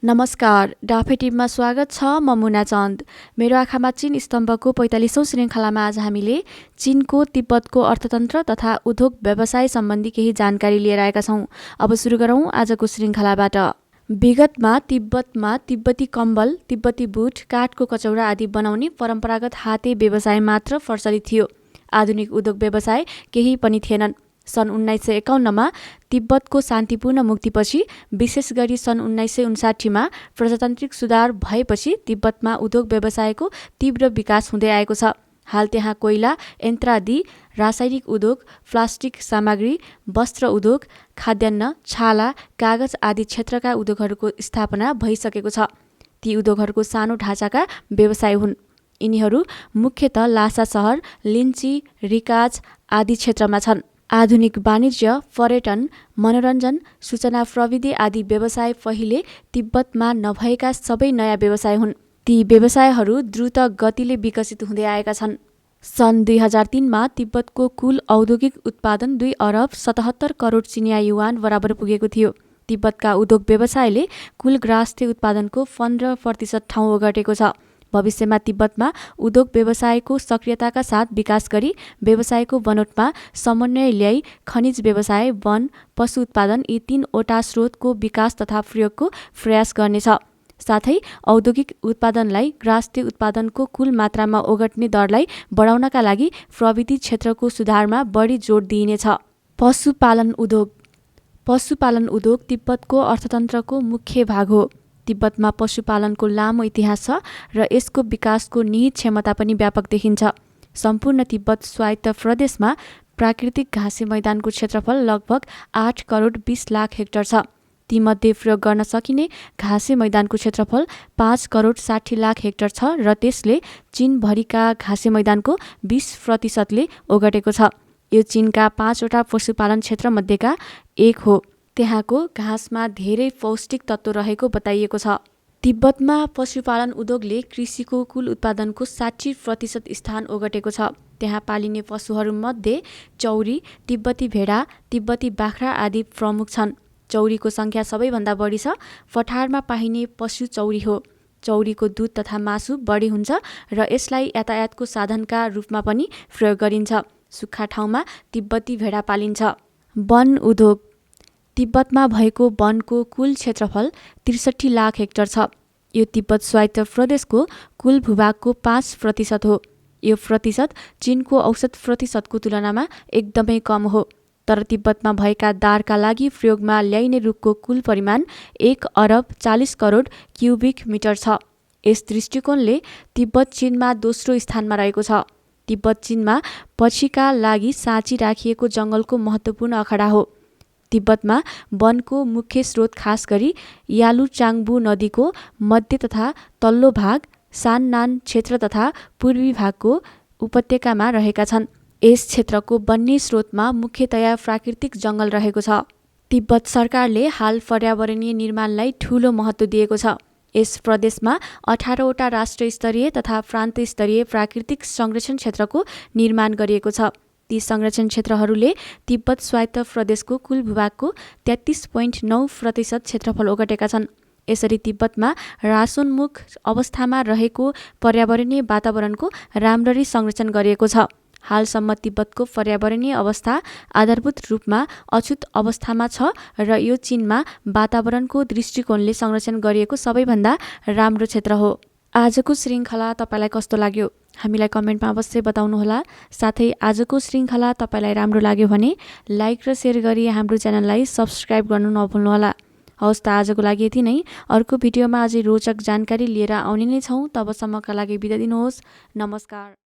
नमस्कार, डाफे टिममा स्वागत छ। म मुना चन्द। मेरो आँखामा चीन स्तम्भको 45औं श्रृङ्खलामा आज हामीले चीनको तिब्बतको अर्थतन्त्र तथा उद्योग व्यवसाय सम्बन्धी केही जानकारी लिएर आएका छौँ। अब सुरु गरौँ आजको श्रृङ्खलाबाट। विगतमा तिब्बतमा तिब्बती कम्बल, तिब्बती बुट, काठको कचौरा आदि बनाउने परम्परागत हाते व्यवसाय मात्र प्रचलित थियो। आधुनिक उद्योग व्यवसाय केही पनि थिएनन्। सन् 1951मा तिब्बतको शान्तिपूर्ण मुक्तिपछि, विशेष गरी सन् 1959मा प्रजातान्त्रिक सुधार भएपछि तिब्बतमा उद्योग व्यवसायको तीव्र विकास हुँदै आएको छ। हाल त्यहाँ कोइला, यन्त्रादि, रासायनिक उद्योग, प्लास्टिक सामग्री, वस्त्र उद्योग, खाद्यान्न, छाला, कागज आदि क्षेत्रका उद्योगहरूको स्थापना भइसकेको छ। ती उद्योगहरूको सानो ढाँचाका व्यवसाय हुन्। यिनीहरू मुख्यतः लासा सहर, लिन्ची, रिकाज आदि क्षेत्रमा छन्। आधुनिक वाणिज्य, पर्यटन, मनोरञ्जन, सूचना प्रविधि आदि व्यवसाय पहिले तिब्बतमा नभएका सबै नयाँ व्यवसाय हुन्। ती व्यवसायहरू द्रुत गतिले विकसित हुँदै आएका छन्। सन् 2003मा तिब्बतको कुल औद्योगिक उत्पादन 2 अरब 77 करोड चिनिया युवान बराबर पुगेको थियो। तिब्बतका उद्योग व्यवसायले कुल ग्राहस्थ्य उत्पादनको 15% ठाउँ ओगटेको छ। भविष्यमा तिब्बतमा उद्योग व्यवसायको सक्रियताका साथ विकास गरी व्यवसायको बनोटमा समन्वय ल्याई खनिज व्यवसाय, वन, पशु उत्पादन यी 3वटा स्रोतको विकास तथा प्रयोगको प्रयास गर्नेछ। साथै औद्योगिक उत्पादनलाई ग्राहस्थ्य उत्पादनको कुल मात्रामा ओगट्ने दरलाई बढाउनका लागि प्रविधि क्षेत्रको सुधारमा बढी जोड दिइनेछ। पशुपालन उद्योग। पशुपालन उद्योग तिब्बतको अर्थतन्त्रको मुख्य भाग हो। तिब्बतमा पशुपालनको लामो इतिहास छ र यसको विकासको निहित क्षमता पनि व्यापक देखिन्छ। सम्पूर्ण तिब्बत स्वायत्त प्रदेशमा प्राकृतिक घाँसे मैदानको क्षेत्रफल लगभग 8 करोड 20 लाख हेक्टर छ। तीमध्ये प्रयोग गर्न सकिने घाँसे मैदानको क्षेत्रफल 5 करोड 60 लाख हेक्टर छ र त्यसले चीनभरिका घाँसे मैदानको 20%ले ओगटेको छ। यो चीनका 5वटा पशुपालन क्षेत्रमध्येका एक हो। त्यहाँको घाँसमा धेरै पौष्टिक तत्त्व रहेको बताइएको छ। तिब्बतमा पशुपालन उद्योगले कृषिको कुल उत्पादनको 60% स्थान ओगटेको छ। त्यहाँ पालिने पशुहरूमध्ये चौरी, तिब्बती भेडा, तिब्बती बाख्रा आदि प्रमुख छन्। चौरीको सङ्ख्या सबैभन्दा बढी छ। पठारमा पाइने पशु चौरी हो। चौरीको दुध तथा मासु बढी हुन्छ र यसलाई यातायातको साधनका रूपमा पनि प्रयोग गरिन्छ। सुक्खा ठाउँमा तिब्बती भेडा पालिन्छ। वन उद्योग। तिब्बतमा भएको वनको कुल क्षेत्रफल 63 लाख हेक्टर छ। यो तिब्बत स्वायत्त प्रदेशको कुल भूभागको 5% हो। यो प्रतिशत चीनको औसत प्रतिशतको तुलनामा एकदमै कम हो। तर तिब्बतमा भएका दारका लागि प्रयोगमा ल्याइने रुखको कुल परिमाण 1 अरब 40 करोड क्युबिक मिटर छ। यस दृष्टिकोणले तिब्बत चीनमा दोस्रो स्थानमा रहेको छ। तिब्बत चीनमा पछिका लागि साँची राखिएको जङ्गलको महत्त्वपूर्ण अखडा हो। तिब्बतमा वनको मुख्य स्रोत खास गरी यालुचाङ्बु नदीको मध्य तथा तल्लो भाग, साननान क्षेत्र तथा पूर्वी भागको उपत्यकामा रहेका छन्। यस क्षेत्रको वन्य स्रोतमा मुख्यतया प्राकृतिक जङ्गल रहेको छ। तिब्बत सरकारले हाल पर्यावरणीय निर्माणलाई ठूलो महत्त्व दिएको छ। यस प्रदेशमा 18वटा राष्ट्र स्तरीय तथा प्रान्त स्तरीय प्राकृतिक संरक्षण क्षेत्रको निर्माण गरिएको छ। ती संरक्षण क्षेत्रहरूले तिब्बत स्वायत्त प्रदेशको कुल भूभागको 33.9% क्षेत्रफल ओगटेका छन्। यसरी तिब्बतमा ह्रासोन्मुख अवस्थामा रहेको पर्यावरणीय वातावरणको राम्ररी संरक्षण गरिएको छ। हालसम्म तिब्बतको पर्यावरणीय अवस्था आधारभूत रूपमा अछुत अवस्थामा छ र यो चीनमा वातावरणको दृष्टिकोणले संरक्षण गरिएको सबैभन्दा राम्रो क्षेत्र हो। आजको श्रृङ्खला तपाईँलाई कस्तो लाग्यो? हामीलाई कमेन्टमा अवश्य बताउनुहोला। साथै आजको श्रृङ्खला तपाईँलाई राम्रो लाग्यो भने लाइक र सेयर गरी हाम्रो च्यानललाई सब्स्क्राइब गर्नु नभुल्नुहोला। हवस् त आजको लागि यति नै। अर्को भिडियोमा अझै रोचक जानकारी लिएर आउने नै छौँ। तबसम्मका लागि बिदा दिनुहोस्। नमस्कार।